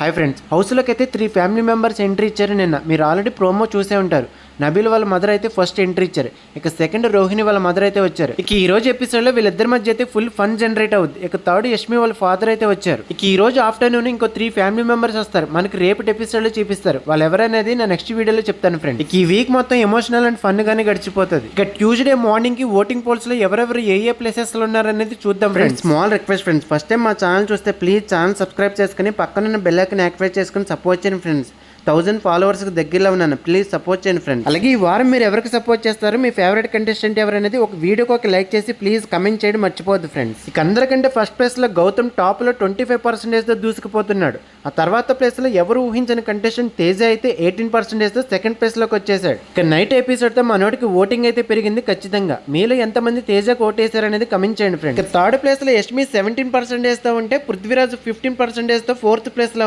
Hi friends, హౌస్లోకి అయితే 3 family members entry ఇచ్చారు. నిన్న మీరు ఆల్రెడీ ప్రోమో చూసే ఉంటారు. నబీల్ వాళ్ళ మదర్ అయితే ఫస్ట్ ఎంట్రీ ఇచ్చారు. ఇక సెకండ్ రోహిణి వాళ్ళ మదర్ అయితే వచ్చారు. ఇక ఈ రోజు ఎపిసోడ్లో వీళ్ళిద్దరి మధ్య అయితే ఫుల్ ఫన్ జనరేట్ అవుద్ది. ఇక థర్డ్ యష్మి వాళ్ళ ఫాదర్ అయితే వచ్చారు. ఇక ఈ రోజు ఆఫ్టర్నూన్ ఇంకో 3 ఫ్యామిలీ మెంబర్స్ వస్తారు. మనకి రేపటి ఎపిసోడ్లో చూపిస్తారు. వాళ్ళు ఎవరనేది నా నెక్స్ట్ వీడియోలో చెప్తాను ఫ్రెండ్. ఇక ఈ వీక్ మొత్తం ఎమోషనల్ అండ్ ఫన్ గానే గడిచిపోతుంది. ఇక ట్యూస్డే మార్నింగ్ కి ఓటింగ్ పోల్స్ లో ఎవరెవరు ఏ ప్లేసెస్ లో ఉన్నారనేది చూద్దాం friends. Small request friends, first time మా ఛానల్ చూస్తే ప్లీజ్ ఛానల్ సబ్స్క్రైబ్ చేసుకుని పక్కన బెల్ ఐకాన్ యాక్టివేట్ చేసుకుని సపోర్ట్ చేయండి ఫ్రెండ్స్. 1000 ఫాలోవర్స్కి దగ్గరలో ఉన్నాను, ప్లీజ్ సపోర్ట్ చేయండి ఫ్రెండ్స్. అలాగే ఈ వారం మీరు ఎవరికి సపోర్ట్ చేస్తారు, మీ ఫేవరెట్ కంటెస్టెంట్ ఎవరనేది ఒక వీడియోకి ఒక లైక్ చేసి ప్లీజ్ కమెంట్ చేయడం మర్చిపోద్దు ఫ్రెండ్స్. ఇక అందరికంటే ఫస్ట్ ప్లేస్లో గౌతమ్ టాప్లో 25%తో దూసుకుపోతున్నాడు. ఆ తర్వాత ప్లేస్లో ఎవరు ఊహించిన కంటెస్టెంట్ తేజ అయితే 18%తో సెకండ్ ప్లేస్లోకి వచ్చేసాడు. ఇక నైట్ ఎపిసోడ్తో మనోడికి ఓటింగ్ అయితే పెరిగింది ఖచ్చితంగా. మీలో ఎంతమంది తేజకు ఓటేశారనేది కమెంట్ చేయండి ఫ్రెండ్స్. ఇక థర్డ్ ప్లేస్లో యష్మి 17%తో ఉంటే పృథ్వీరాజ్ 15%తో ఫోర్త్ ప్లేస్లో